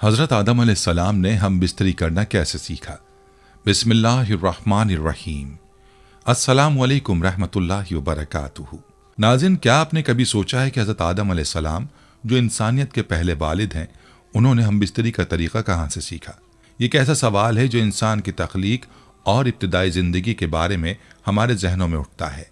حضرت آدم علیہ السلام نے ہم بستری کرنا کیسے سیکھا؟ بسم اللہ الرحمن الرحیم۔ السلام علیکم رحمۃ اللہ وبرکاتہ۔ ناظرین، کیا آپ نے کبھی سوچا ہے کہ حضرت آدم علیہ السلام جو انسانیت کے پہلے والد ہیں، انہوں نے ہم بستری کا طریقہ کہاں سے سیکھا؟ یہ ایک ایسا سوال ہے جو انسان کی تخلیق اور ابتدائی زندگی کے بارے میں ہمارے ذہنوں میں اٹھتا ہے۔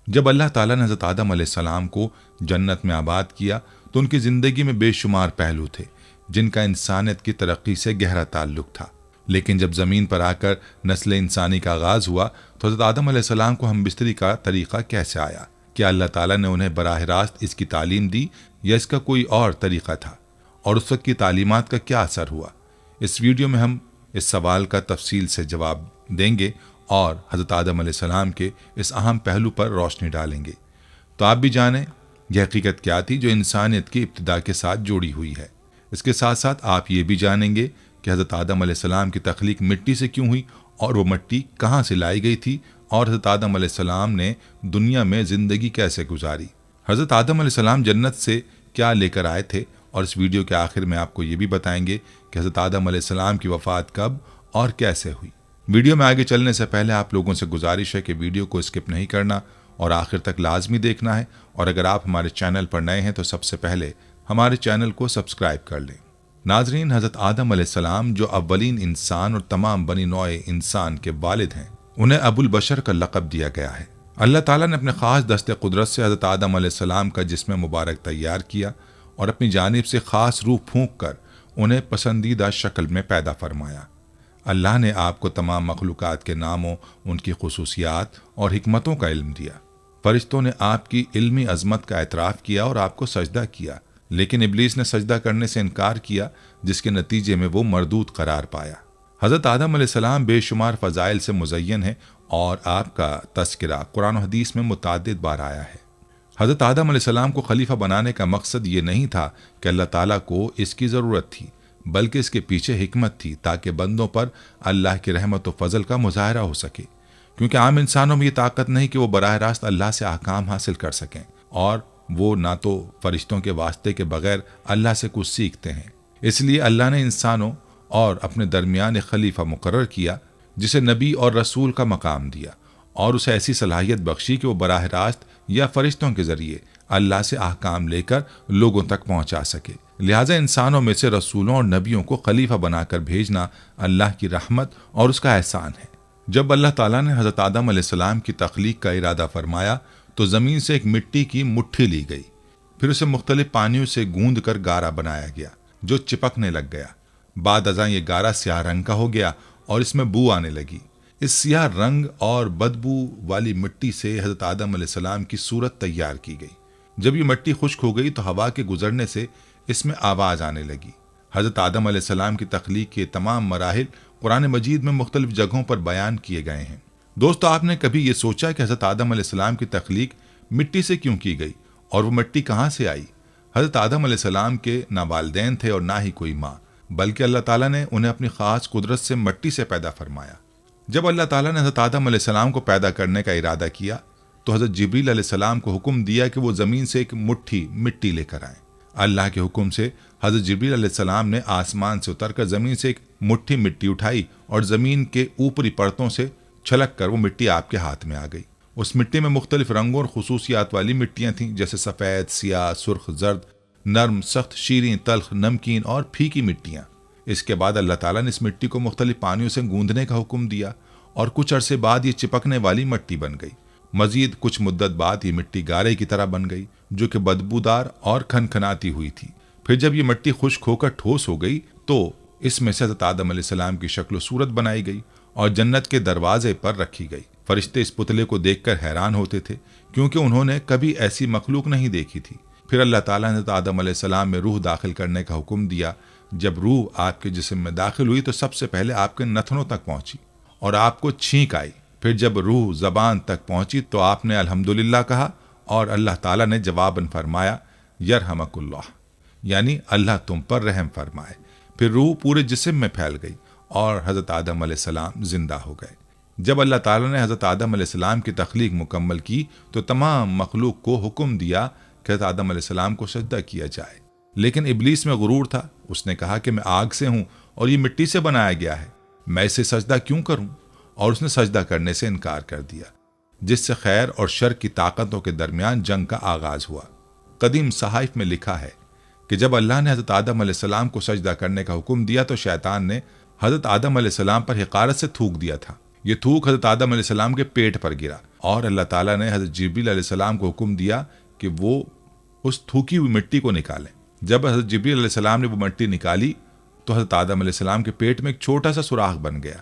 جب اللہ تعالیٰ نے حضرت آدم علیہ السلام کو جنت میں آباد کیا تو ان کی زندگی میں بے شمار پہلو تھے جن کا انسانیت کی ترقی سے گہرا تعلق تھا، لیکن جب زمین پر آ کر نسل انسانی کا آغاز ہوا تو حضرت آدم علیہ السلام کو ہم بستری کا طریقہ کیسے آیا؟ کیا اللہ تعالیٰ نے انہیں براہ راست اس کی تعلیم دی یا اس کا کوئی اور طریقہ تھا؟ اور اس وقت کی تعلیمات کا کیا اثر ہوا؟ اس ویڈیو میں ہم اس سوال کا تفصیل سے جواب دیں گے اور حضرت آدم علیہ السلام کے اس اہم پہلو پر روشنی ڈالیں گے۔ تو آپ بھی جانیں یہ حقیقت کیا تھی جو انسانیت کی ابتدا کے ساتھ جوڑی ہوئی ہے۔ اس کے ساتھ ساتھ آپ یہ بھی جانیں گے کہ حضرت آدم علیہ السلام کی تخلیق مٹی سے کیوں ہوئی اور وہ مٹی کہاں سے لائی گئی تھی، اور حضرت آدم علیہ السلام نے دنیا میں زندگی کیسے گزاری۔ حضرت آدم علیہ السلام جنت سے کیا لے کر آئے تھے، اور اس ویڈیو کے آخر میں آپ کو یہ بھی بتائیں گے کہ حضرت آدم علیہ السلام کی وفات کب اور کیسے ہوئی۔ ویڈیو میں آگے چلنے سے پہلے آپ لوگوں سے گزارش ہے کہ ویڈیو کو اسکپ نہیں کرنا اور آخر تک لازمی دیکھنا ہے، اور اگر آپ ہمارے چینل پر نئے ہیں تو سب سے پہلے ہمارے چینل کو سبسکرائب کر لیں۔ ناظرین، حضرت آدم علیہ السلام جو اولین انسان اور تمام بنی نوع انسان کے والد ہیں، انہیں ابو البشر کا لقب دیا گیا ہے۔ اللہ تعالیٰ نے اپنے خاص دست قدرت سے حضرت آدم علیہ السلام کا جسم مبارک تیار کیا اور اپنی جانب سے خاص روح پھونک کر انہیں پسندیدہ شکل میں پیدا فرمایا۔ اللہ نے آپ کو تمام مخلوقات کے ناموں، ان کی خصوصیات اور حکمتوں کا علم دیا۔ فرشتوں نے آپ کی علمی عظمت کا اعتراف کیا اور آپ کو سجدہ کیا، لیکن ابلیس نے سجدہ کرنے سے انکار کیا، جس کے نتیجے میں وہ مردود قرار پایا۔ حضرت آدم علیہ السلام بے شمار فضائل سے مزین ہے اور آپ کا تذکرہ قرآن و حدیث میں متعدد بار آیا ہے۔ حضرت آدم علیہ السلام کو خلیفہ بنانے کا مقصد یہ نہیں تھا کہ اللہ تعالیٰ کو اس کی ضرورت تھی، بلکہ اس کے پیچھے حکمت تھی تاکہ بندوں پر اللہ کی رحمت و فضل کا مظاہرہ ہو سکے، کیونکہ عام انسانوں میں یہ طاقت نہیں کہ وہ براہ راست اللہ سے احکام حاصل کر سکیں، اور وہ نہ تو فرشتوں کے واسطے کے بغیر اللہ سے کچھ سیکھتے ہیں۔ اس لیے اللہ نے انسانوں اور اپنے درمیان ایک خلیفہ مقرر کیا جسے نبی اور رسول کا مقام دیا، اور اسے ایسی صلاحیت بخشی کہ وہ براہ راست یا فرشتوں کے ذریعے اللہ سے احکام لے کر لوگوں تک پہنچا سکے۔ لہٰذا انسانوں میں سے رسولوں اور نبیوں کو خلیفہ بنا کر بھیجنا اللہ کی رحمت اور اس کا احسان ہے۔ جب اللہ تعالیٰ نے حضرت آدم علیہ السلام کی تخلیق کا ارادہ فرمایا تو زمین سے ایک مٹی کی مٹھی لی گئی، پھر اسے مختلف پانیوں سے گوندھ کر گارا بنایا گیا جو چپکنے لگ گیا۔ بعد ازاں یہ گارا سیاہ رنگ کا ہو گیا اور اس میں بو آنے لگی۔ اس سیاہ رنگ اور بدبو والی مٹی سے حضرت آدم علیہ السلام کی صورت تیار کی گئی۔ جب یہ مٹی خشک ہو گئی تو ہوا کے گزرنے سے اس میں آواز آنے لگی۔ حضرت آدم علیہ السلام کی تخلیق کے تمام مراحل قرآن مجید میں مختلف جگہوں پر بیان کیے گئے ہیں۔ دوستو، آپ نے کبھی یہ سوچا کہ حضرت آدم علیہ السلام کی تخلیق مٹی سے کیوں کی گئی اور وہ مٹی کہاں سے آئی؟ حضرت آدم علیہ السلام کے نہ والدین تھے اور نہ ہی کوئی ماں، بلکہ اللہ تعالیٰ نے انہیں اپنی خاص قدرت سے مٹی سے پیدا فرمایا۔ جب اللہ تعالیٰ نے حضرت آدم علیہ السلام کو پیدا کرنے کا ارادہ کیا تو حضرت جبریل علیہ السلام کو حکم دیا کہ وہ زمین سے ایک مٹھی مٹی لے کر آئیں۔ اللہ کے حکم سے حضرت جبریل علیہ السلام نے آسمان سے اتر کر زمین سے ایک مٹھی مٹی اٹھائی اور زمین کے اوپری پرتوں سے چھلک کر وہ مٹی آپ کے ہاتھ میں آ گئی۔ اس مٹی میں مختلف رنگوں اور خصوصیات والی مٹیاں تھیں، جیسے سفید، سیاہ، سرخ، زرد، نرم، سخت، شیریں، تلخ، نمکین اور پھیکی مٹیاں۔ اس کے بعد اللہ تعالیٰ نے اس مٹی کو مختلف پانیوں سے گوندھنے کا حکم دیا اور کچھ عرصے بعد یہ چپکنے والی مٹی بن گئی۔ مزید کچھ مدت بعد یہ مٹی گارے کی طرح بن گئی جو کہ بدبودار اور کھنکھناتی ہوئی تھی۔ پھر جب یہ مٹی خشک ہو کر ٹھوس ہو گئی تو اس میں سے حضرت آدم علیہ السلام کی شکل و صورت بنائی گئی اور جنت کے دروازے پر رکھی گئی۔ فرشتے اس پتلے کو دیکھ کر حیران ہوتے تھے کیونکہ انہوں نے کبھی ایسی مخلوق نہیں دیکھی تھی۔ پھر اللہ تعالیٰ نے حضرت آدم علیہ السلام میں روح داخل کرنے کا حکم دیا۔ جب روح آپ کے جسم میں داخل ہوئی تو سب سے پہلے آپ کے نتنوں تک پہنچی اور آپ کو چھینک آئی۔ پھر جب روح زبان تک پہنچی تو آپ نے الحمدللہ کہا اور اللہ تعالیٰ نے جواباً فرمایا یرحمک اللہ، یعنی اللہ تم پر رحم فرمائے۔ پھر روح پورے جسم میں پھیل گئی اور حضرت آدم علیہ السلام زندہ ہو گئے۔ جب اللہ تعالیٰ نے حضرت آدم علیہ السلام کی تخلیق مکمل کی تو تمام مخلوق کو حکم دیا کہ حضرت آدم علیہ السلام کو سجدہ کیا جائے۔ لیکن ابلیس میں غرور تھا، اس نے کہا کہ میں آگ سے ہوں اور یہ مٹی سے بنایا گیا ہے، میں اسے سجدہ کیوں کروں؟ اور اس نے سجدہ کرنے سے انکار کر دیا، جس سے خیر اور شر کی طاقتوں کے درمیان جنگ کا آغاز ہوا۔ قدیم صحائف میں لکھا ہے کہ جب اللہ نے حضرت آدم علیہ السلام کو سجدہ کرنے کا حکم دیا تو شیطان نے حضرت آدم علیہ السلام پر حقارت سے تھوک دیا تھا۔ یہ تھوک حضرت آدم علیہ السلام کے پیٹ پر گرا اور اللہ تعالیٰ نے حضرت جبریل علیہ السلام کو حکم دیا کہ وہ اس تھوکی ہوئی مٹی کو نکالیں۔ جب حضرت جبریل علیہ السلام نے وہ مٹی نکالی تو حضرت آدم علیہ السلام کے پیٹ میں ایک چھوٹا سا سوراخ بن گیا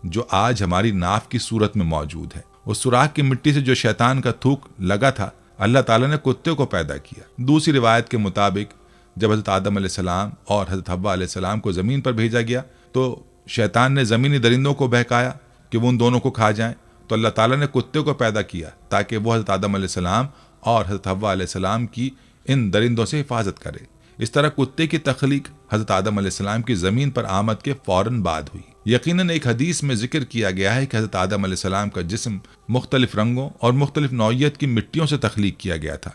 جو آج ہماری ناف کی صورت میں موجود ہے۔ اس سوراخ کی مٹی سے جو شیطان کا تھوک لگا تھا، اللہ تعالیٰ نے کتے کو پیدا کیا۔ دوسری روایت کے مطابق جب حضرت آدم علیہ السلام اور حضرت حوا علیہ السلام کو زمین پر بھیجا گیا تو شیطان نے زمینی درندوں کو بہکایا کہ وہ ان دونوں کو کھا جائیں، تو اللہ تعالیٰ نے کتے کو پیدا کیا تاکہ وہ حضرت آدم علیہ السلام اور حضرت حوا علیہ السلام کی ان درندوں سے حفاظت کرے۔ اس طرح کتے کی تخلیق حضرت آدم علیہ السلام کی زمین پر آمد کے فوراً بعد ہوئی۔ یقیناً ایک حدیث میں ذکر کیا گیا ہے کہ حضرت آدم علیہ السلام کا جسم مختلف رنگوں اور مختلف نوعیت کی مٹیوں سے تخلیق کیا گیا تھا۔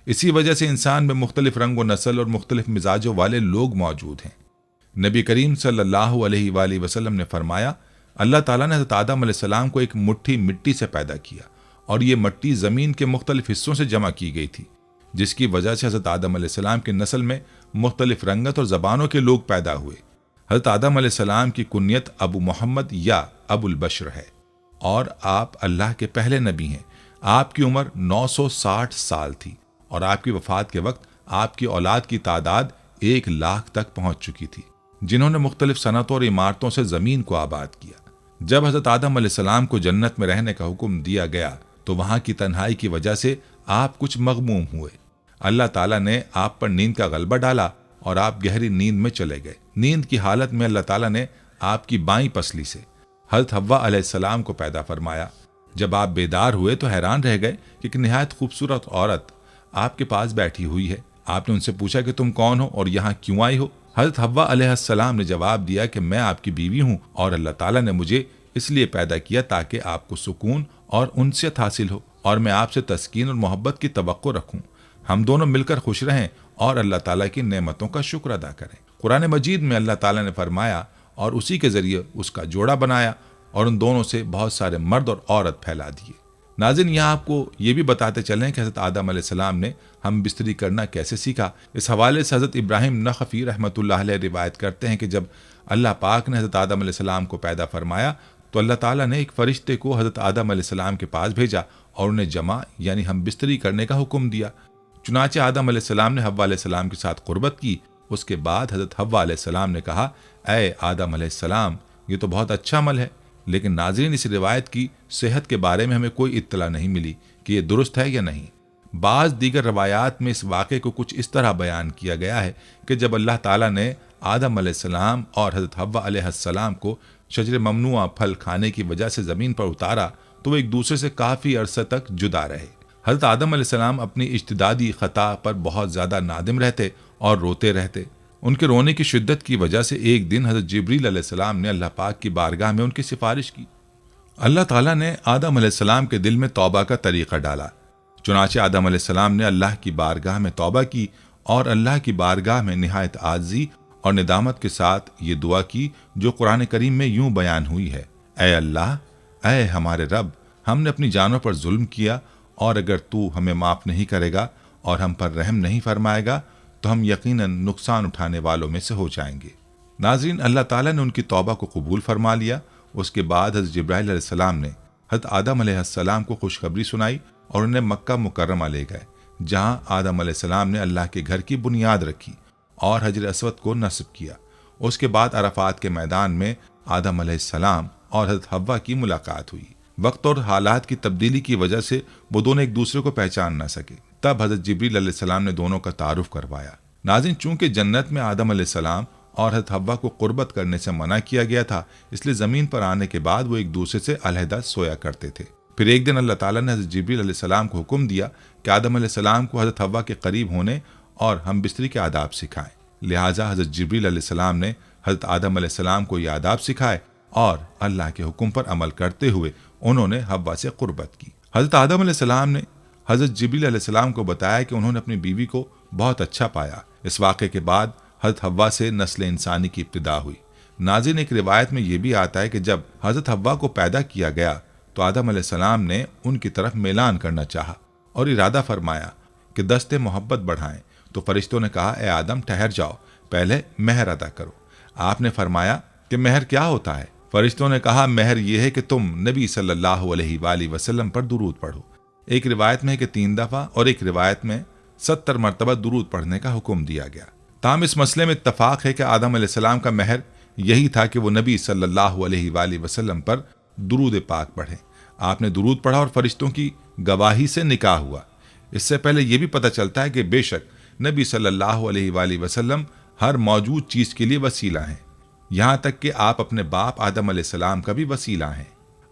اسی وجہ سے انسان میں مختلف رنگ و نسل اور مختلف مزاجوں والے لوگ موجود ہیں۔ نبی کریم صلی اللہ علیہ وآلہ وسلم نے فرمایا، اللہ تعالیٰ نے حضرت آدم علیہ السلام کو ایک مٹھی مٹی سے پیدا کیا اور یہ مٹی زمین کے مختلف حصوں سے جمع کی گئی تھی، جس کی وجہ سے حضرت آدم علیہ السلام کی نسل میں مختلف رنگت اور زبانوں کے لوگ پیدا ہوئے۔ حضرت آدم علیہ السلام کی کنیت ابو محمد یا ابو البشر ہے اور آپ اللہ کے پہلے نبی ہیں۔ آپ کی عمر 960 سال تھی اور آپ کی وفات کے وقت آپ کی اولاد کی تعداد 1,00,000 تک پہنچ چکی تھی، جنہوں نے مختلف صنعتوں اور عمارتوں سے زمین کو آباد کیا۔ جب حضرت آدم علیہ السلام کو جنت میں رہنے کا حکم دیا گیا تو وہاں کی تنہائی کی وجہ سے آپ کچھ مغموم ہوئے۔ اللہ تعالیٰ نے آپ پر نیند کا غلبہ ڈالا اور آپ گہری نیند میں چلے گئے۔ نیند کی حالت میں اللہ تعالیٰ نے آپ کی بائیں پسلی سے حضرت حوا علیہ السلام کو پیدا فرمایا۔ جب آپ بیدار ہوئے تو حیران رہ گئے کہ ایک نہایت خوبصورت عورت آپ کے پاس بیٹھی ہوئی ہے۔ آپ نے ان سے پوچھا کہ تم کون ہو اور یہاں کیوں آئی ہو؟ حضرت حوا علیہ السلام نے جواب دیا کہ میں آپ کی بیوی ہوں اور اللہ تعالیٰ نے مجھے اس لیے پیدا کیا تاکہ آپ کو سکون اور انست حاصل ہو اور میں آپ سے تسکین اور محبت کی توقع رکھوں، ہم دونوں مل کر خوش رہیں اور اللہ تعالیٰ کی نعمتوں کا شکر ادا کریں۔ قرآن مجید میں اللہ تعالیٰ نے فرمایا اور اسی کے ذریعے اس کا جوڑا بنایا اور ان دونوں سے بہت سارے مرد اور عورت پھیلا دیے۔ ناظرین، یہاں آپ کو یہ بھی بتاتے چلیں کہ حضرت آدم علیہ السلام نے ہم بستری کرنا کیسے سیکھا۔ اس حوالے سے حضرت ابراہیم نخعی رحمۃ اللہ علیہ روایت کرتے ہیں کہ جب اللہ پاک نے حضرت آدم علیہ السلام کو پیدا فرمایا تو اللہ تعالیٰ نے ایک فرشتے کو حضرت آدم علیہ السلام کے پاس بھیجا اور انہیں جمع یعنی ہم بستری کرنے کا حکم دیا۔ چنانچہ آدم علیہ السلام نے حوا علیہ السلام کے ساتھ قربت کی۔ اس کے بعد حضرت حوا علیہ السلام نے کہا، اے آدم علیہ السلام، یہ تو بہت اچھا عمل ہے، لیکن ناظرین اس روایت کی صحت کے بارے میں ہمیں کوئی اطلاع نہیں ملی کہ یہ درست ہے یا نہیں۔ بعض دیگر روایات میں اس واقعے کو کچھ اس طرح بیان کیا گیا ہے کہ جب اللہ تعالیٰ نے آدم علیہ السلام اور حضرت حوا علیہ السلام کو شجر ممنوعہ پھل کھانے کی وجہ سے زمین پر اتارا تو وہ ایک دوسرے سے کافی عرصے تک جدا رہے۔ حضرت آدم علیہ السلام اپنی اجتہادی خطا پر بہت زیادہ نادم رہتے اور روتے رہتے۔ ان کے رونے کی شدت کی وجہ سے ایک دن حضرت جبریل علیہ السلام نے اللہ پاک کی بارگاہ میں ان کی سفارش کی۔ اللہ تعالیٰ نے آدم علیہ السلام کے دل میں توبہ کا طریقہ ڈالا۔ چنانچہ آدم علیہ السلام نے اللہ کی بارگاہ میں توبہ کی اور اللہ کی بارگاہ میں نہایت عاجزی اور ندامت کے ساتھ یہ دعا کی جو قرآن کریم میں یوں بیان ہوئی ہے، اے اللہ، اے ہمارے رب، ہم نے اپنی جانوں پر ظلم کیا اور اگر تو ہمیں معاف نہیں کرے گا اور ہم پر رحم نہیں فرمائے گا تو ہم یقیناً نقصان اٹھانے والوں میں سے ہو جائیں گے۔ ناظرین، اللہ تعالیٰ نے ان کی توبہ کو قبول فرما لیا۔ اس کے بعد حضرت جبرائیل علیہ السلام نے حضرت آدم علیہ السلام کو خوشخبری سنائی اور انہیں مکہ مکرمہ لے گئے، جہاں آدم علیہ السلام نے اللہ کے گھر کی بنیاد رکھی اور حجر اسود کو نصب کیا۔ اس کے بعد عرفات کے میدان میں آدم علیہ السلام اور حضرت حوا کی ملاقات ہوئی۔ وقت اور حالات کی تبدیلی کی وجہ سے وہ دونوں ایک دوسرے کو پہچان نہ سکے، تب حضرت جبریل علیہ السلام نے دونوں کا تعارف کروایا۔ ناظرین، چونکہ جنت میں آدم علیہ السلام اور حضرت حوا کو قربت کرنے سے منع کیا گیا تھا، اس لیے زمین پر آنے کے بعد وہ ایک دوسرے سے علیحدہ سویا کرتے تھے۔ پھر ایک دن اللہ تعالیٰ نے حضرت جبریل علیہ السلام کو حکم دیا کہ آدم علیہ السلام کو حضرت حوا کے قریب ہونے اور ہم بستری کے آداب سکھائیں۔ لہٰذا حضرت جبریل علیہ السلام نے حضرت آدم علیہ السلام کو یہ آداب سکھائے اور اللہ کے حکم پر عمل کرتے ہوئے انہوں نے حوا سے قربت کی۔ حضرت آدم علیہ السلام نے حضرت جبریل علیہ السلام کو بتایا کہ انہوں نے اپنی بیوی کو بہت اچھا پایا، اس واقعے کے بعد حضرت حوا سے نسل انسانی کی ابتدا ہوئی۔ ناظرین، ایک روایت میں یہ بھی آتا ہے کہ جب حضرت حوا کو پیدا کیا گیا تو آدم علیہ السلام نے ان کی طرف میلان کرنا چاہا اور ارادہ فرمایا کہ دست محبت بڑھائیں، تو فرشتوں نے کہا اے آدم ٹھہر جاؤ، پہلے مہر ادا کرو۔ آپ نے فرمایا کہ مہر کیا ہوتا ہے؟ فرشتوں نے کہا مہر یہ ہے کہ تم نبی صلی اللہ علیہ وآلہ وسلم پر درود پڑھو۔ ایک روایت میں ہے کہ 3 دفعہ اور ایک روایت میں 70 مرتبہ درود پڑھنے کا حکم دیا گیا۔ تاہم اس مسئلے میں اتفاق ہے کہ آدم علیہ السلام کا مہر یہی تھا کہ وہ نبی صلی اللہ علیہ وآلہ وسلم پر درود پاک پڑھیں۔ آپ نے درود پڑھا اور فرشتوں کی گواہی سے نکاح ہوا۔ اس سے پہلے یہ بھی پتہ چلتا ہے کہ بے شک نبی صلی اللہ علیہ وآلہ وسلم ہر موجود چیز کے لیے وسیلہ ہیں، یہاں تک کہ آپ اپنے باپ آدم علیہ السلام کا بھی وسیلہ ہیں۔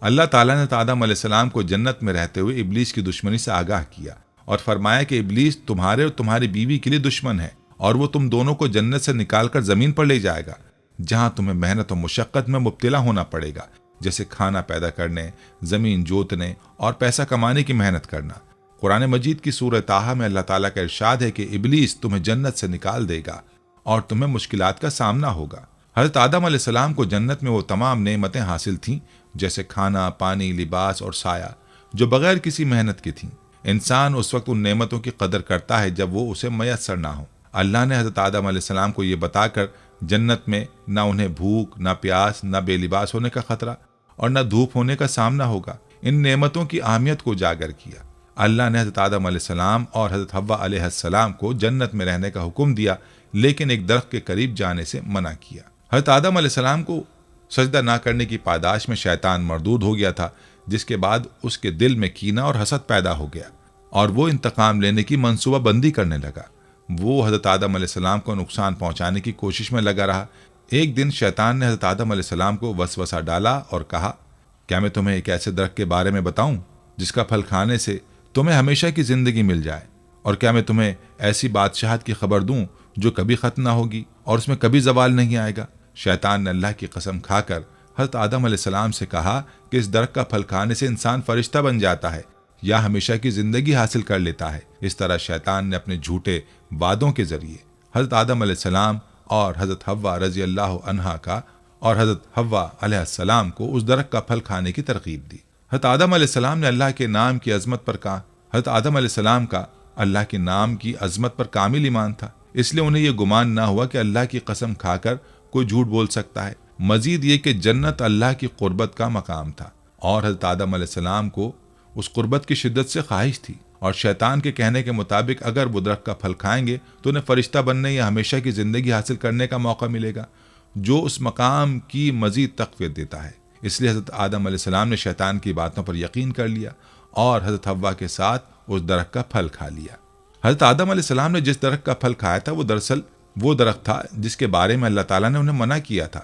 اللہ تعالیٰ نے آدم علیہ السلام کو جنت میں رہتے ہوئے ابلیس کی دشمنی سے آگاہ کیا اور فرمایا کہ ابلیس تمہارے اور تمہاری بیوی کے لیے دشمن ہے اور وہ تم دونوں کو جنت سے نکال کر زمین پر لے جائے گا، جہاں تمہیں محنت و مشقت میں مبتلا ہونا پڑے گا، جیسے کھانا پیدا کرنے، زمین جوتنے اور پیسہ کمانے کی محنت کرنا۔ قرآن مجید کی سورہ طٰہٰ میں اللہ تعالیٰ کا ارشاد ہے کہ ابلیس تمہیں جنت سے نکال دے گا اور تمہیں مشکلات کا سامنا ہوگا۔ حضرت آدم علیہ السلام کو جنت میں وہ تمام نعمتیں حاصل تھیں جیسے کھانا، پانی، لباس اور سایہ، جو بغیر کسی محنت کی تھیں۔ انسان اس وقت ان نعمتوں کی قدر کرتا ہے جب وہ اسے میسر نہ ہو۔ اللہ نے حضرت آدم علیہ السلام کو یہ بتا کر جنت میں نہ انہیں بھوک، نہ پیاس، نہ بے لباس ہونے کا خطرہ اور نہ دھوپ ہونے کا سامنا ہوگا، ان نعمتوں کی اہمیت کو اجاگر کیا۔ اللہ نے حضرت آدم علیہ السلام اور حضرت حوا علیہ السلام کو جنت میں رہنے کا حکم دیا، لیکن ایک درخت کے قریب جانے سے منع کیا۔ حضرت آدم علیہ السلام کو سجدہ نہ کرنے کی پاداش میں شیطان مردود ہو گیا تھا، جس کے بعد اس کے دل میں کینہ اور حسد پیدا ہو گیا اور وہ انتقام لینے کی منصوبہ بندی کرنے لگا۔ وہ حضرت آدم علیہ السلام کو نقصان پہنچانے کی کوشش میں لگا رہا۔ ایک دن شیطان نے حضرت آدم علیہ السلام کو وسوسہ ڈالا اور کہا، کیا میں تمہیں ایک ایسے درخت کے بارے میں بتاؤں جس کا پھل کھانے سے تمہیں ہمیشہ کی زندگی مل جائے؟ اور کیا میں تمہیں ایسی بادشاہت کی خبر دوں جو کبھی ختم نہ ہوگی اور اس میں کبھی زوال نہیں آئے گا؟ شیطان نے اللہ کی قسم کھا کر حضرت آدم علیہ السلام سے کہا کہ اس درخت کا پھل کھانے سے انسان فرشتہ بن جاتا ہے یا ہمیشہ کی زندگی حاصل کر لیتا ہے۔ اس طرح شیطان نے اپنے جھوٹے وعدوں کے ذریعے حضرت آدم علیہ السلام اور حضرت حوا رضی اللہ عنہا کا اور حضرت حوا علیہ السلام کو اس درخت کا پھل کھانے کی ترغیب دی۔ حضرت آدم علیہ السلام نے اللہ کے نام کی عظمت پر کہا۔ حضرت آدم علیہ السلام کا اللہ کے نام کی عظمت پر کامل ایمان تھا، اس لیے انہیں یہ گمان نہ ہوا کہ اللہ کی قسم کھا کر کوئی جھوٹ بول سکتا ہے۔ مزید یہ کہ جنت اللہ کی قربت کا مقام تھا اور حضرت آدم علیہ السلام کو اس قربت کی شدت سے خواہش تھی، اور شیطان کے کہنے کے مطابق اگر وہ درخت کا پھل کھائیں گے تو انہیں فرشتہ بننے یا ہمیشہ کی زندگی حاصل کرنے کا موقع ملے گا، جو اس مقام کی مزید تقویت دیتا ہے۔ اس لیے حضرت آدم علیہ السلام نے شیطان کی باتوں پر یقین کر لیا اور حضرت حوا کے ساتھ اس درخت کا پھل کھا لیا۔ حضرت آدم علیہ السلام نے جس درخت کا پھل کھایا تھا وہ دراصل وہ درخت تھا جس کے بارے میں اللہ تعالیٰ نے انہیں منع کیا تھا۔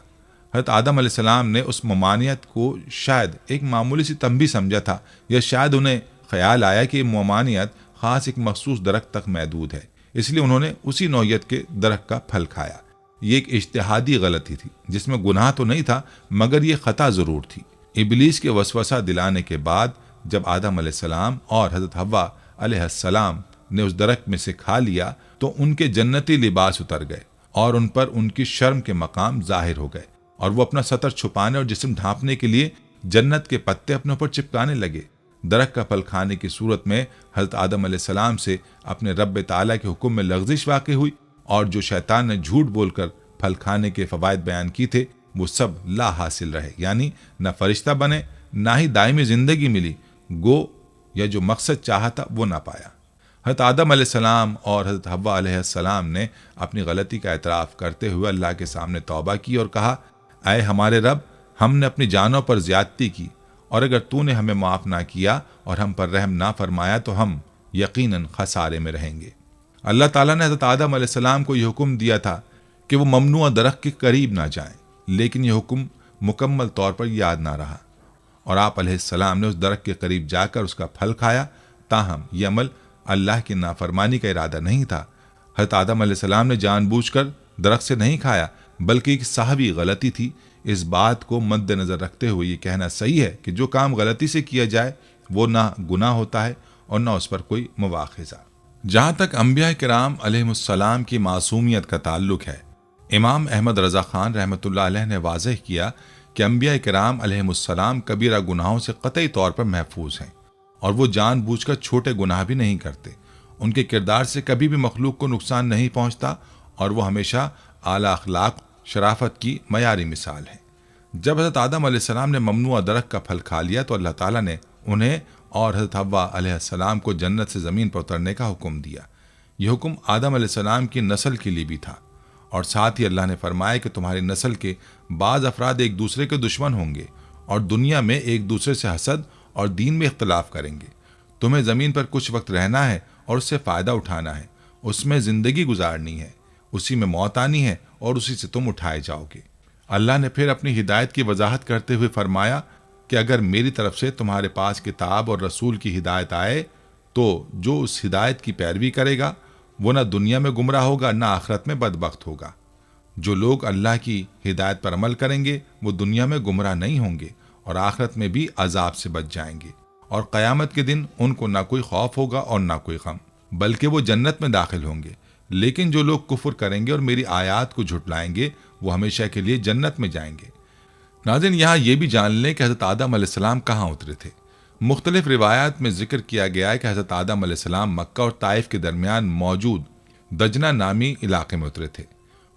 حضرت آدم علیہ السلام نے اس ممانعت کو شاید ایک معمولی سی تنبیہ سمجھا تھا، یا شاید انہیں خیال آیا کہ یہ ممانعت خاص ایک مخصوص درخت تک محدود ہے، اس لیے انہوں نے اسی نوعیت کے درخت کا پھل کھایا۔ یہ ایک اجتہادی غلطی تھی جس میں گناہ تو نہیں تھا، مگر یہ خطا ضرور تھی۔ ابلیس کے وسوسہ دلانے کے بعد جب آدم علیہ السلام اور حضرت حوا علیہ السلام نے اس درخت میں سے کھا لیا تو ان کے جنتی لباس اتر گئے اور ان پر ان کی شرم کے مقام ظاہر ہو گئے، اور وہ اپنا سطر چھپانے اور جسم ڈھانپنے کے لیے جنت کے پتے اپنے اوپر چپکانے لگے۔ درخت کا پھل کھانے کی صورت میں حضرت آدم علیہ السلام سے اپنے رب تعالیٰ کے حکم میں لغزش واقع ہوئی، اور جو شیطان نے جھوٹ بول کر پھل کھانے کے فوائد بیان کی تھے وہ سب لا حاصل رہے، یعنی نہ فرشتہ بنے نہ ہی دائمی زندگی ملی، گو یا جو مقصد چاہا تھا وہ نہ پایا۔ حضرت آدم علیہ السلام اور حضرت حوا علیہ السلام نے اپنی غلطی کا اعتراف کرتے ہوئے اللہ کے سامنے توبہ کی اور کہا، اے ہمارے رب، ہم نے اپنی جانوں پر زیادتی کی، اور اگر تو نے ہمیں معاف نہ کیا اور ہم پر رحم نہ فرمایا تو ہم یقیناً خسارے میں رہیں گے۔ اللہ تعالیٰ نے حضرت آدم علیہ السلام کو یہ حکم دیا تھا کہ وہ ممنوع درخت کے قریب نہ جائیں، لیکن یہ حکم مکمل طور پر یاد نہ رہا، اور آپ علیہ السلام نے اس درخت کے قریب جا کر اس کا پھل کھایا۔ تاہم یہ عمل اللہ کی نافرمانی کا ارادہ نہیں تھا۔ حضرت آدم علیہ السلام نے جان بوجھ کر درخت سے نہیں کھایا، بلکہ ایک صحوی غلطی تھی۔ اس بات کو مد نظر رکھتے ہوئے یہ کہنا صحیح ہے کہ جو کام غلطی سے کیا جائے وہ نہ گناہ ہوتا ہے اور نہ اس پر کوئی مواخذہ۔ جہاں تک انبیاء کرام علیہم کی معصومیت کا تعلق ہے، امام احمد رضا خان رحمۃ اللہ علیہ نے واضح کیا کہ انبیاء کرام علیہم السلام کبیرہ گناہوں سے قطعی طور پر محفوظ ہیں، اور وہ جان بوجھ کر چھوٹے گناہ بھی نہیں کرتے۔ ان کے کردار سے کبھی بھی مخلوق کو نقصان نہیں پہنچتا، اور وہ ہمیشہ اعلیٰ اخلاق شرافت کی معیاری مثال ہے۔ جب حضرت آدم علیہ السلام نے ممنوع درخت کا پھل کھا لیا تو اللہ تعالیٰ نے انہیں اور حضرت حوا علیہ السلام کو جنت سے زمین پر اترنے کا حکم دیا۔ یہ حکم آدم علیہ السلام کی نسل کے لیے بھی تھا، اور ساتھ ہی اللہ نے فرمایا کہ تمہاری نسل کے بعض افراد ایک دوسرے کے دشمن ہوں گے اور دنیا میں ایک دوسرے سے حسد اور دین میں اختلاف کریں گے۔ تمہیں زمین پر کچھ وقت رہنا ہے اور اس سے فائدہ اٹھانا ہے، اس میں زندگی گزارنی ہے، اسی میں موت آنی ہے اور اسی سے تم اٹھائے جاؤ گے۔ اللہ نے پھر اپنی ہدایت کی وضاحت کرتے ہوئے فرمایا کہ اگر میری طرف سے تمہارے پاس کتاب اور رسول کی ہدایت آئے تو جو اس ہدایت کی پیروی کرے گا وہ نہ دنیا میں گمراہ ہوگا نہ آخرت میں بدبخت ہوگا۔ جو لوگ اللہ کی ہدایت پر عمل کریں گے وہ دنیا میں گمراہ نہیں ہوں گے اور آخرت میں بھی عذاب سے بچ جائیں گے، اور قیامت کے دن ان کو نہ کوئی خوف ہوگا اور نہ کوئی غم، بلکہ وہ جنت میں داخل ہوں گے۔ لیکن جو لوگ کفر کریں گے اور میری آیات کو جھٹلائیں گے وہ ہمیشہ کے لیے جنت میں جائیں گے۔ ناظرین، یہاں یہ بھی جان لیں کہ حضرت آدم علیہ السلام کہاں اترے تھے۔ مختلف روایات میں ذکر کیا گیا ہے کہ حضرت آدم علیہ السلام مکہ اور طائف کے درمیان موجود دجنہ نامی علاقے میں اترے تھے۔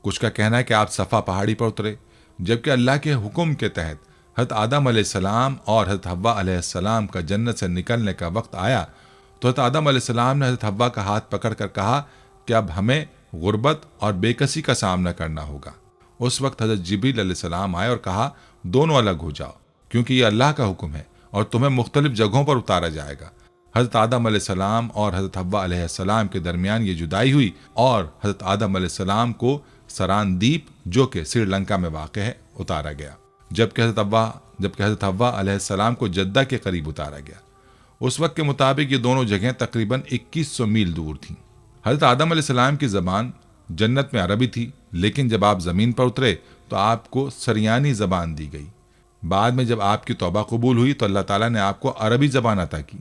کچھ کا کہنا ہے کہ آپ صفا پہاڑی پر اترے، جبکہ اللہ کے حکم کے تحت حضرت آدم علیہ السلام اور حضرت حوا علیہ السلام کا جنت سے نکلنے کا وقت آیا تو حضرت آدم علیہ السلام نے حضرت حوا کا ہاتھ پکڑ کر کہا کہ اب ہمیں غربت اور بے کسی کا سامنا کرنا ہوگا۔ اس وقت حضرت جبریل علیہ السلام آئے اور کہا دونوں الگ ہو جاؤ، کیونکہ یہ اللہ کا حکم ہے اور تمہیں مختلف جگہوں پر اتارا جائے گا۔ حضرت آدم علیہ السلام اور حضرت حوا علیہ السلام کے درمیان یہ جدائی ہوئی اور حضرت آدم علیہ السلام کو سراندیپ جو کہ سری لنکا میں واقع ہے اتارا گیا، جبکہ حضرت حوا علیہ السلام کو جدہ کے قریب اتارا گیا۔ اس وقت کے مطابق یہ دونوں جگہیں تقریباً 2100 میل دور تھیں۔ حضرت آدم علیہ السلام کی زبان جنت میں عربی تھی، لیکن جب آپ زمین پر اترے تو آپ کو سریانی زبان دی گئی۔ بعد میں جب آپ کی توبہ قبول ہوئی تو اللہ تعالیٰ نے آپ کو عربی زبان عطا کی۔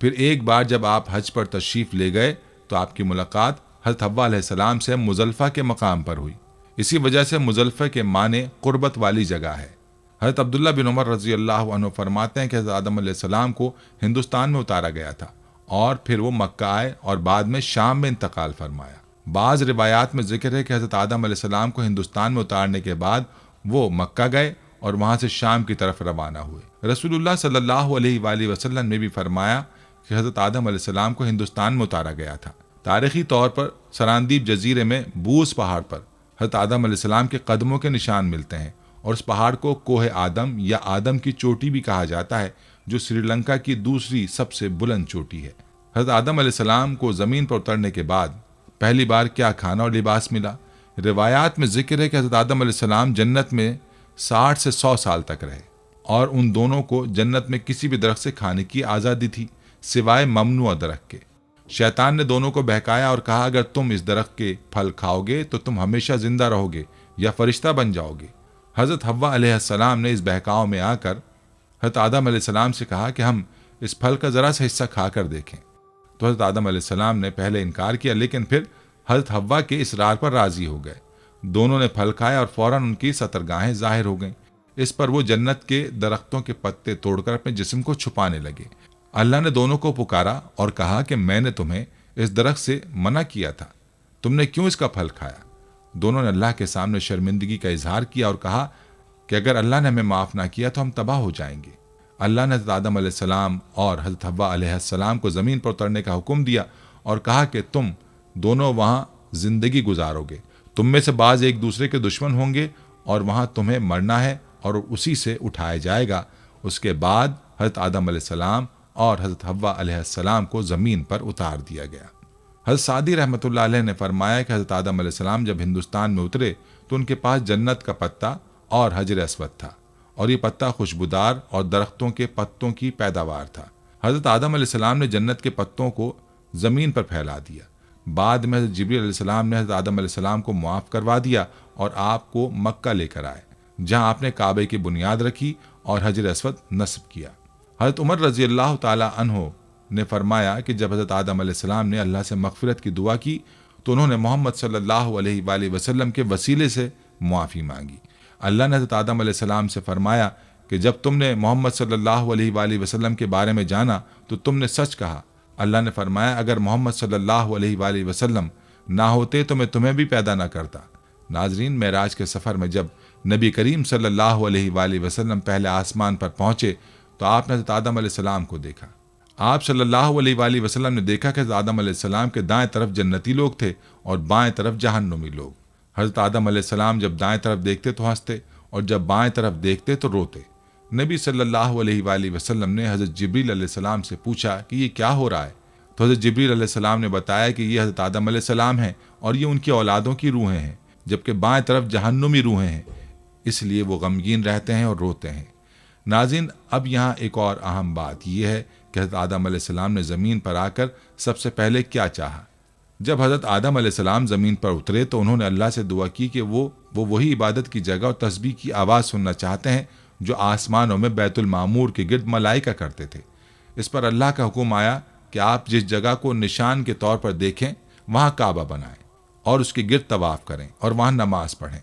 پھر ایک بار جب آپ حج پر تشریف لے گئے تو آپ کی ملاقات حضرت حوا علیہ السلام سے مزدلفہ کے مقام پر ہوئی۔ اسی وجہ سے مزدلفہ کے معنی قربت والی جگہ ہے۔ حضرت عبداللہ بن عمر رضی اللہ عنہ فرماتے ہیں کہ حضرت آدم علیہ السلام کو ہندوستان میں اتارا گیا تھا اور پھر وہ مکہ آئے اور بعد میں شام میں انتقال فرمایا۔ بعض روایات میں ذکر ہے کہ حضرت آدم علیہ السلام کو ہندوستان میں اتارنے کے بعد وہ مکہ گئے اور وہاں سے شام کی طرف روانہ ہوئے۔ رسول اللہ صلی اللہ علیہ وآلہ وسلم نے بھی فرمایا کہ حضرت آدم علیہ السلام کو ہندوستان میں اتارا گیا تھا۔ تاریخی طور پر سراندیپ جزیرے میں بوس پہاڑ پر حضرت آدم علیہ السلام کے قدموں کے نشان ملتے ہیں، اور اس پہاڑ کو کوہ آدم یا آدم کی چوٹی بھی کہا جاتا ہے، جو سری لنکا کی دوسری سب سے بلند چوٹی ہے۔ حضرت آدم علیہ السلام کو زمین پر اترنے کے بعد پہلی بار کیا کھانا اور لباس ملا؟ روایات میں ذکر ہے کہ حضرت آدم علیہ السلام جنت میں 60 سے 100 سال تک رہے، اور ان دونوں کو جنت میں کسی بھی درخت سے کھانے کی آزادی تھی سوائے ممنوع درخت کے۔ شیطان نے دونوں کو بہکایا اور کہا اگر تم اس درخت کے پھل کھاؤ گے تو تم ہمیشہ زندہ رہو گے یا فرشتہ بن جاؤ گے۔ حضرت حوا علیہ السلام نے اس بہکاؤ میں آ کر حضرت آدم علیہ السلام سے کہا کہ ہم اس پھل کا ذرا سا حصہ کھا کر دیکھیں، تو حضرت آدم علیہ السلام نے پہلے انکار کیا، لیکن پھر حضرت حوا کے اصرار پر راضی ہو گئے۔ دونوں نے پھل کھائے اور فوراً ان کی سترگاہیں ظاہر ہو گئیں۔ اس پر وہ جنت کے درختوں کے پتے توڑ کر اپنے جسم کو چھپانے لگے۔ اللہ نے دونوں کو پکارا اور کہا کہ میں نے تمہیں اس درخت سے منع کیا تھا، تم نے کیوں اس کا پھل کھایا؟ دونوں نے اللہ کے سامنے شرمندگی کا اظہار کیا اور کہا کہ اگر اللہ نے ہمیں معاف نہ کیا تو ہم تباہ ہو جائیں گے۔ اللہ نے حضرت آدم علیہ السلام اور حضرت حوا علیہ السلام کو زمین پر اترنے کا حکم دیا اور کہا کہ تم دونوں وہاں زندگی گزارو گے، تم میں سے بعض ایک دوسرے کے دشمن ہوں گے اور وہاں تمہیں مرنا ہے اور اسی سے اٹھایا جائے گا۔ اس کے بعد حضرت آدم علیہ السلام اور حضرت حوا علیہ السلام کو زمین پر اتار دیا گیا۔ حضرت سعدی رحمۃ اللہ علیہ نے فرمایا کہ حضرت آدم علیہ السلام جب ہندوستان میں اترے تو ان کے پاس جنت کا پتا اور حجر اسود تھا، اور یہ پتا خوشبودار اور درختوں کے پتوں کی پیداوار تھا۔ حضرت آدم علیہ السلام نے جنت کے پتوں کو زمین پر پھیلا دیا۔ بعد میں حضرت جبریل علیہ السلام نے حضرت آدم علیہ السلام کو معاف کروا دیا اور آپ کو مکہ لے کر آئے، جہاں آپ نے کعبے کی بنیاد رکھی اور حجر اسود نصب کیا۔ حضرت عمر رضی اللہ تعالی عنہ نے فرمایا کہ جب حضرت آدم علیہ السلام نے اللہ سے مغفرت کی دعا کی تو انہوں نے محمد صلی اللہ علیہ وآلہ وسلم کے وسیلے سے معافی مانگی۔ اللہ نے حضرت آدم علیہ السلام سے فرمایا کہ جب تم نے محمد صلی اللہ علیہ وآلہ وسلم کے بارے میں جانا تو تم نے سچ کہا۔ اللہ نے فرمایا اگر محمد صلی اللہ علیہ وآلہ وسلم نہ ہوتے تو میں تمہیں بھی پیدا نہ کرتا۔ ناظرین، معراج کے سفر میں جب نبی کریم صلی اللہ علیہ وآلہ وسلم پہلے آسمان پر پہنچے تو آپ نے حضرت آدم علیہ السلام کو دیکھا۔ آپ صلی اللہ علیہ وآلہ وسلم نے دیکھا کہ حضرت آدم علیہ السلام کے دائیں طرف جنتی لوگ تھے اور بائیں طرف جہنمی لوگ۔ حضرت آدم علیہ السلام جب دائیں طرف دیکھتے تو ہنستے اور جب بائیں طرف دیکھتے تو روتے۔ نبی صلی اللہ علیہ وآلہ وسلم نے حضرت جبریل علیہ السلام سے پوچھا کہ یہ کیا ہو رہا ہے؟ تو حضرت جبریل علیہ السلام نے بتایا کہ یہ حضرت آدم علیہ السلام ہیں اور یہ ان کی اولادوں کی روحیں ہیں، جبکہ بائیں طرف جہنمی روحیں ہیں، اس لیے وہ غمگین رہتے ہیں اور روتے ہیں۔ ناظرین، اب یہاں ایک اور اہم بات یہ ہے کہ حضرت آدم علیہ السلام نے زمین پر آ کر سب سے پہلے کیا چاہا؟ جب حضرت آدم علیہ السلام زمین پر اترے تو انہوں نے اللہ سے دعا کی کہ وہ وہی عبادت کی جگہ اور تسبیح کی آواز سننا چاہتے ہیں جو آسمانوں میں بیت المعمور کے گرد ملائکہ کرتے تھے۔ اس پر اللہ کا حکم آیا کہ آپ جس جگہ کو نشان کے طور پر دیکھیں وہاں کعبہ بنائیں اور اس کے گرد طواف کریں اور وہاں نماز پڑھیں۔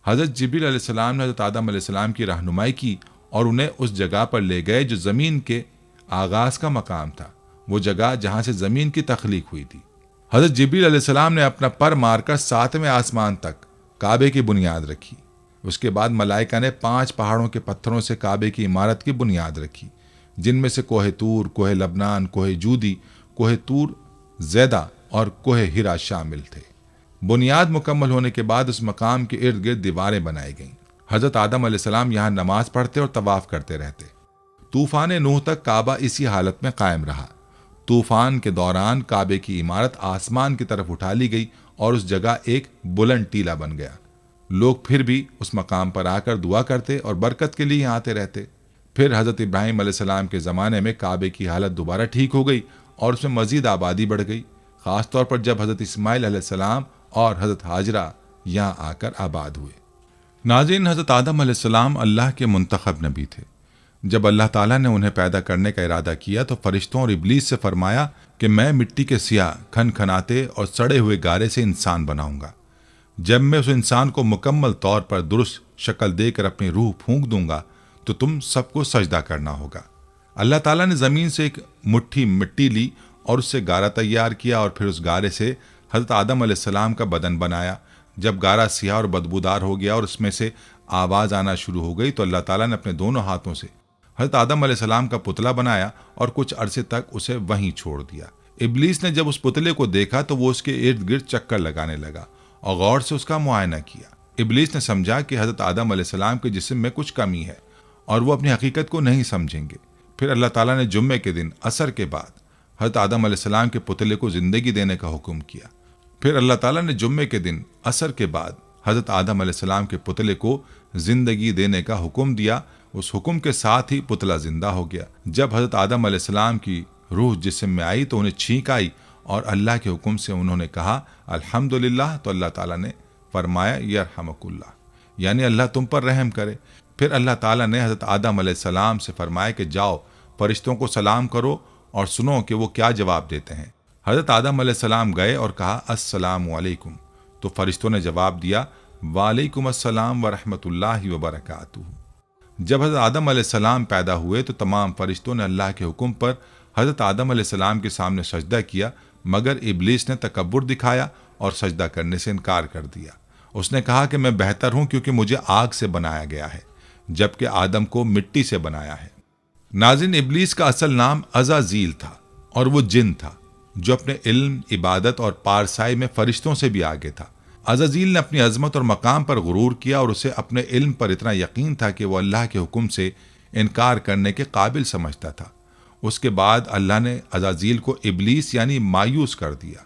حضرت جبریل علیہ السلام نے حضرت آدم علیہ السلام کی رہنمائی کی اور انہیں اس جگہ پر لے گئے جو زمین کے آغاز کا مقام تھا، وہ جگہ جہاں سے زمین کی تخلیق ہوئی تھی۔ حضرت جبریل علیہ السلام نے اپنا پر مار کر 7ویں آسمان تک کعبے کی بنیاد رکھی۔ اس کے بعد ملائکہ نے 5 پہاڑوں کے پتھروں سے کعبے کی عمارت کی بنیاد رکھی، جن میں سے کوہ طور، کوہ لبنان، کوہ جودی، کوہ طور زیدہ اور کوہ ہرا شامل تھے۔ بنیاد مکمل ہونے کے بعد اس مقام کے ارد گرد دیواریں بنائی گئیں۔ حضرت آدم علیہ السلام یہاں نماز پڑھتے اور طواف کرتے رہتے۔ طوفان نوح تک کعبہ اسی حالت میں قائم رہا۔ طوفان کے دوران کعبے کی عمارت آسمان کی طرف اٹھا لی گئی اور اس جگہ ایک بلند ٹیلہ بن گیا۔ لوگ پھر بھی اس مقام پر آ کر دعا کرتے اور برکت کے لیے آتے رہتے۔ پھر حضرت ابراہیم علیہ السلام کے زمانے میں کعبے کی حالت دوبارہ ٹھیک ہو گئی اور اس میں مزید آبادی بڑھ گئی، خاص طور پر جب حضرت اسماعیل علیہ السلام اور حضرت ہاجرہ یہاں آ کر آباد ہوئے۔ ناظرین، حضرت آدم علیہ السلام اللہ کے منتخب نبی تھے۔ جب اللہ تعالیٰ نے انہیں پیدا کرنے کا ارادہ کیا تو فرشتوں اور ابلیس سے فرمایا کہ میں مٹی کے سیاہ کھن کھناتے اور سڑے ہوئے گارے سے انسان بناؤں گا۔ جب میں اس انسان کو مکمل طور پر درست شکل دے کر اپنی روح پھونک دوں گا تو تم سب کو سجدہ کرنا ہوگا۔ اللہ تعالیٰ نے زمین سے ایک مٹھی مٹی لی اور اس سے گارا تیار کیا اور پھر اس گارے سے حضرت آدم علیہ السلام کا بدن بنایا۔ جب گارا سیاہ اور بدبودار ہو گیا اور اس میں سے آواز آنا شروع ہو گئی تو اللہ تعالیٰ نے اپنے دونوں ہاتھوں سے حضرت آدم علیہ السلام کا پتلا بنایا اور کچھ عرصے تک اسے وہیں چھوڑ دیا۔ ابلیس نے جب اس پتلے کو دیکھا تو وہ اس کے ارد گرد چکر لگانے لگا اور غور سے اس کا معائنہ کیا۔ ابلیس نے سمجھا کہ حضرت آدم علیہ السلام کے جسم میں کچھ کمی ہے اور وہ اپنی حقیقت کو نہیں سمجھیں گے۔ پھر اللہ تعالیٰ نے جمعے کے دن عصر کے بعد حضرت آدم علیہ السلام کے پتلے کو زندگی دینے کا حکم کیا۔ پھر اللہ تعالیٰ نے جمعے کے دن عصر کے بعد حضرت آدم علیہ السلام کے پتلے کو زندگی دینے کا حکم دیا۔ اس حکم کے ساتھ ہی پتلا زندہ ہو گیا۔ جب حضرت آدم علیہ السلام کی روح جسم میں آئی تو انہیں چھینک آئی اور اللہ کے حکم سے انہوں نے کہا الحمدللہ، تو اللہ تعالیٰ نے فرمایا یرحمک اللہ، یعنی اللہ تم پر رحم کرے۔ پھر اللہ تعالیٰ نے حضرت آدم علیہ السلام سے فرمایا کہ جاؤ فرشتوں کو سلام کرو اور سنو کہ وہ کیا جواب دیتے ہیں۔ حضرت آدم علیہ السلام گئے اور کہا السلام علیکم، تو فرشتوں نے جواب دیا وعلیکم السلام ورحمۃ اللہ وبرکاتہ۔ جب حضرت آدم علیہ السلام پیدا ہوئے تو تمام فرشتوں نے اللہ کے حکم پر حضرت آدم علیہ السلام کے سامنے سجدہ کیا، مگر ابلیس نے تکبر دکھایا اور سجدہ کرنے سے انکار کر دیا۔ اس نے کہا کہ میں بہتر ہوں کیونکہ مجھے آگ سے بنایا گیا ہے جبکہ آدم کو مٹی سے بنایا ہے۔ ناظرین، ابلیس کا اصل نام عزازیل تھا اور وہ جن تھا جو اپنے علم، عبادت اور پارسائی میں فرشتوں سے بھی آگے تھا۔ عزازیل نے اپنی عظمت اور مقام پر غرور کیا اور اسے اپنے علم پر اتنا یقین تھا کہ وہ اللہ کے حکم سے انکار کرنے کے قابل سمجھتا تھا۔ اس کے بعد اللہ نے عزازیل کو ابلیس یعنی مایوس کر دیا،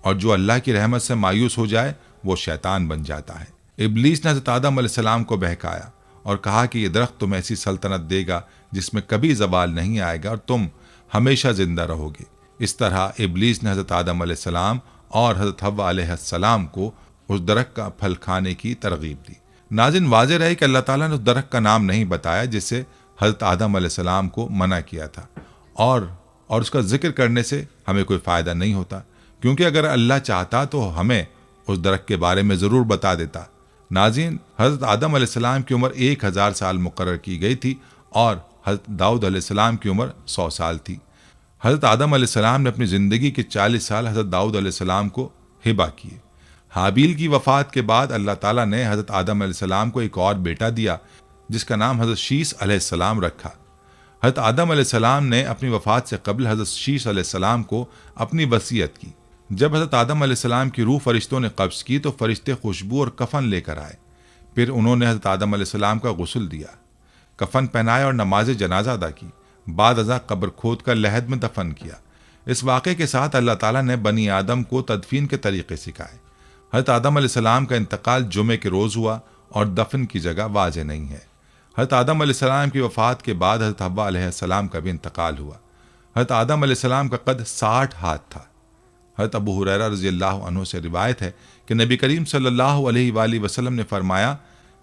اور جو اللہ کی رحمت سے مایوس ہو جائے وہ شیطان بن جاتا ہے۔ ابلیس نے حضرت آدم علیہ السلام کو بہکایا اور کہا کہ یہ درخت تمہیں ایسی سلطنت دے گا جس میں کبھی زوال نہیں آئے گا اور تم ہمیشہ زندہ رہو گے۔ اس طرح ابلیس نے حضرت آدم علیہ السلام اور حضرت حوا علیہ السلام کو اس درخت کا پھل کھانے کی ترغیب دی۔ ناظرین، واضح رہے کہ اللہ تعالیٰ نے اس درخت کا نام نہیں بتایا جس سے حضرت آدم علیہ السلام کو منع کیا تھا، اور اور اس کا ذکر کرنے سے ہمیں کوئی فائدہ نہیں ہوتا، کیونکہ اگر اللہ چاہتا تو ہمیں اس درخت کے بارے میں ضرور بتا دیتا۔ ناظرین، حضرت آدم علیہ السلام کی عمر 1000 سال مقرر کی گئی تھی اور حضرت داؤد علیہ السلام کی عمر 100 سال تھی۔ حضرت آدم علیہ السلام نے اپنی زندگی کے 40 سال حضرت داؤد علیہ السلام کو ہبہ کیے۔ حابیل کی وفات کے بعد اللہ تعالیٰ نے حضرت آدم علیہ السلام کو ایک اور بیٹا دیا جس کا نام حضرت شیس علیہ السلام رکھا۔ حضرت آدم علیہ السلام نے اپنی وفات سے قبل حضرت شیس علیہ السلام کو اپنی وصیت کی۔ جب حضرت آدم علیہ السلام کی روح فرشتوں نے قبض کی تو فرشتے خوشبو اور کفن لے کر آئے۔ پھر انہوں نے حضرت آدم علیہ السلام کا غسل دیا، کفن پہنایا اور نماز جنازہ ادا کی۔ بعد ازاں قبر کھود کر لحد میں دفن کیا۔ اس واقعے کے ساتھ اللہ تعالیٰ نے بنی آدم کو تدفین کے طریقے سکھائے۔ حضرت آدم علیہ السلام کا انتقال جمعے کے روز ہوا اور دفن کی جگہ واضح نہیں ہے۔ حضرت آدم علیہ السلام کی وفات کے بعد حضرت حوا علیہ السلام کا بھی انتقال ہوا۔ حضرت آدم علیہ السلام کا قد 60 ہاتھ تھا۔ حضرت ابو ہریرہ رضی اللہ عنہ سے روایت ہے کہ نبی کریم صلی اللہ علیہ وآلہ وسلم نے فرمایا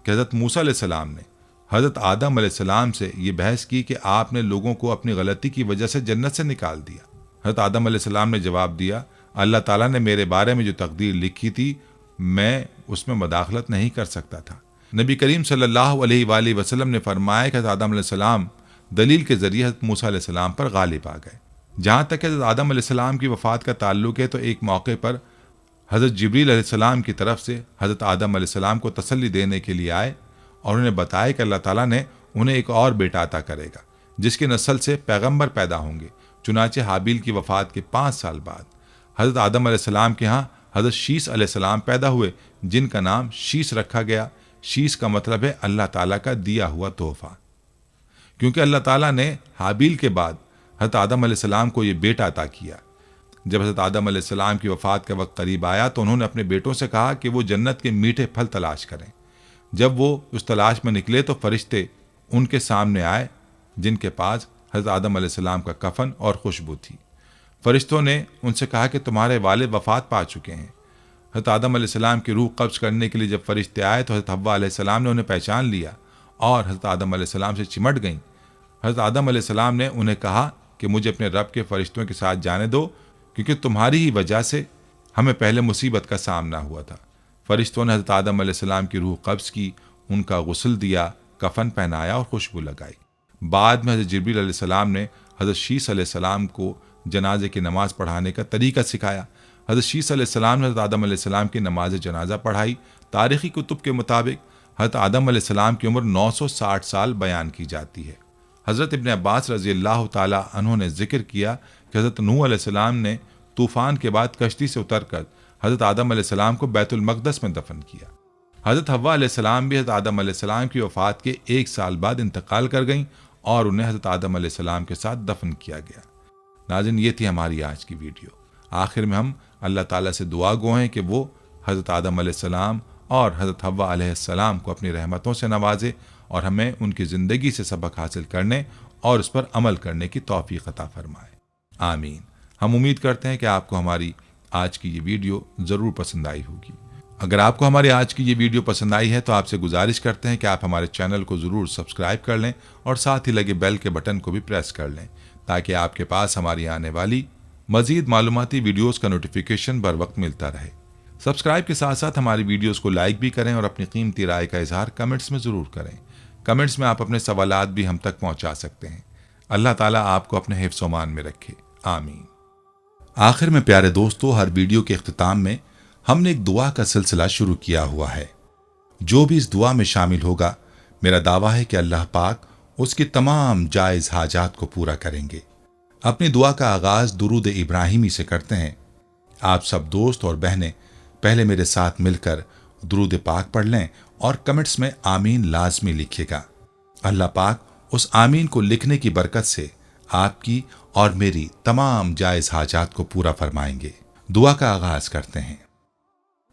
کہ حضرت موسیٰ علیہ السلام نے حضرت آدم علیہ السلام سے یہ بحث کی کہ آپ نے لوگوں کو اپنی غلطی کی وجہ سے جنت سے نکال دیا۔ حضرت آدم علیہ السلام نے جواب دیا، اللہ تعالیٰ نے میرے بارے میں جو تقدیر لکھی تھی میں اس میں مداخلت نہیں کر سکتا تھا۔ نبی کریم صلی اللہ علیہ وآلہ وسلم نے فرمایا کہ حضرت آدم علیہ السلام دلیل کے ذریعے حضرت موسیٰ علیہ السلام پر غالب آ گئے۔ جہاں تک حضرت آدم علیہ السلام کی وفات کا تعلق ہے تو ایک موقع پر حضرت جبریل علیہ السلام کی طرف سے حضرت آدم علیہ السلام کو تسلی دینے کے لیے آئے اور انہیں بتایا کہ اللہ تعالیٰ نے انہیں ایک اور بیٹا عطا کرے گا جس کی نسل سے پیغمبر پیدا ہوں گے۔ چنانچہ حابیل کی وفات کے 5 سال بعد حضرت آدم علیہ السلام کے ہاں حضرت شیس علیہ السلام پیدا ہوئے، جن کا نام شیس رکھا گیا۔ شیس کا مطلب ہے اللہ تعالیٰ کا دیا ہوا تحفہ، کیونکہ اللہ تعالیٰ نے حابیل کے بعد حضرت آدم علیہ السلام کو یہ بیٹا عطا کیا۔ جب حضرت آدم علیہ السلام کی وفات کا وقت قریب آیا تو انہوں نے اپنے بیٹوں سے کہا کہ وہ جنت کے میٹھے پھل تلاش کریں۔ جب وہ اس تلاش میں نکلے تو فرشتے ان کے سامنے آئے جن کے پاس حضرت آدم علیہ السلام کا کفن اور خوشبو تھی۔ فرشتوں نے ان سے کہا کہ تمہارے والد وفات پا چکے ہیں۔ حضرت آدم علیہ السلام کی روح قبض کرنے کے لیے جب فرشتے آئے تو حضرت حوا علیہ السلام نے انہیں پہچان لیا اور حضرت آدم علیہ السلام سے چمٹ گئیں۔ حضرت آدم علیہ السلام نے انہیں کہا کہ مجھے اپنے رب کے فرشتوں کے ساتھ جانے دو، کیونکہ تمہاری ہی وجہ سے ہمیں پہلے مصیبت کا سامنا ہوا تھا۔ فرشتوں نے حضرت آدم علیہ السلام کی روح قبض کی، ان کا غسل دیا، کفن پہنایا اور خوشبو لگائی۔ بعد میں حضرت جبریل علیہ السلام نے حضرت شیس علیہ السلام کو جنازے کی نماز پڑھانے کا طریقہ سکھایا۔ حضرت شیس علیہ السلام نے حضرت آدم علیہ السلام کی نماز جنازہ پڑھائی۔ تاریخی کتب کے مطابق حضرت آدم علیہ السلام کی عمر 960 سال بیان کی جاتی ہے۔ حضرت ابن عباس رضی اللہ تعالی عنہ نے ذکر کیا کہ حضرت نوح علیہ السلام نے طوفان کے بعد کشتی سے اتر کر حضرت آدم علیہ السلام کو بیت المقدس میں دفن کیا۔ حضرت حوا علیہ السلام بھی حضرت آدم علیہ السلام کی وفات کے 1 سال بعد انتقال کر گئیں اور انہیں حضرت آدم علیہ السلام کے ساتھ دفن کیا گیا۔ ناظرین، یہ تھی ہماری آج کی ویڈیو۔ آخر میں ہم اللہ تعالیٰ سے دعا گو ہیں کہ وہ حضرت آدم علیہ السلام اور حضرت حوا علیہ السلام کو اپنی رحمتوں سے نوازے اور ہمیں ان کی زندگی سے سبق حاصل کرنے اور اس پر عمل کرنے کی توفیق عطا فرمائے۔ آمین۔ ہم امید کرتے ہیں کہ آپ کو ہماری آج کی یہ ویڈیو ضرور پسند آئی ہوگی۔ اگر آپ کو ہماری آج کی یہ ویڈیو پسند آئی ہے تو آپ سے گزارش کرتے ہیں کہ آپ ہمارے چینل کو ضرور سبسکرائب کر لیں اور ساتھ ہی لگے بیل کے بٹن کو بھی پریس کر لیں تاکہ آپ کے پاس ہماری آنے والی مزید معلوماتی ویڈیوز کا نوٹیفیکیشن بر وقت ملتا رہے۔ سبسکرائب کے ساتھ ساتھ ہماری ویڈیوز کو لائک بھی کریں اور اپنی قیمتی رائے کا اظہار کمنٹس میں ضرور کریں۔ کمنٹس میں آپ اپنے سوالات بھی ہم تک پہنچا سکتے ہیں۔ اللہ تعالیٰ آپ کو اپنے حفظ و امان میں رکھے، آمین۔ آخر میں پیارے دوستو، ہر ویڈیو کے اختتام میں ہم نے ایک دعا کا سلسلہ شروع کیا ہوا ہے۔ جو بھی اس دعا میں شامل ہوگا، میرا دعویٰ ہے کہ اللہ پاک اس کی تمام جائز حاجات کو پورا کریں گے۔ اپنی دعا کا آغاز درود ابراہیمی سے کرتے ہیں۔ آپ سب دوست اور بہنیں پہلے میرے ساتھ مل کر درود پاک پڑھ لیں اور کمنٹس میں آمین لازمی لکھیے گا۔ اللہ پاک اس آمین کو لکھنے کی برکت سے آپ کی اور میری تمام جائز حاجات کو پورا فرمائیں گے۔ دعا کا آغاز کرتے ہیں۔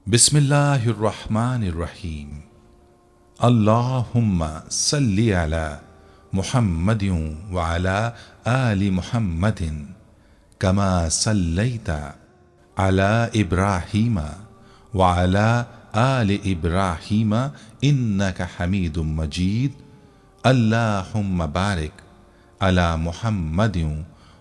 بسم اللہ الرحمن الرحیم۔ اللہم صلی علی محمد وعلی آل محمد کما صلیت علی ابراہیم وعلی آل ابراہیم انک حمید مجید۔ اللہم بارک علی محمد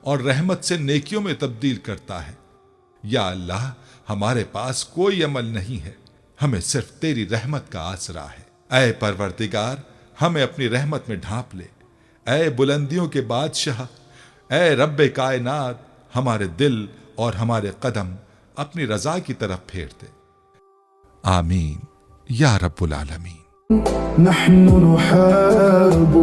اور رحمت سے نیکیوں میں تبدیل کرتا ہے۔ یا اللہ، ہمارے پاس کوئی عمل نہیں ہے، ہمیں صرف تیری رحمت کا آسرا ہے۔ اے پروردگار، ہمیں اپنی رحمت میں ڈھانپ لے۔ اے بلندیوں کے بادشاہ، اے رب کائنات، ہمارے دل اور ہمارے قدم اپنی رضا کی طرف پھیر دے۔ آمین یا رب العالمین۔ نحن نحارب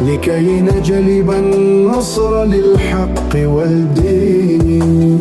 لكي نجلب النصر للحق والدين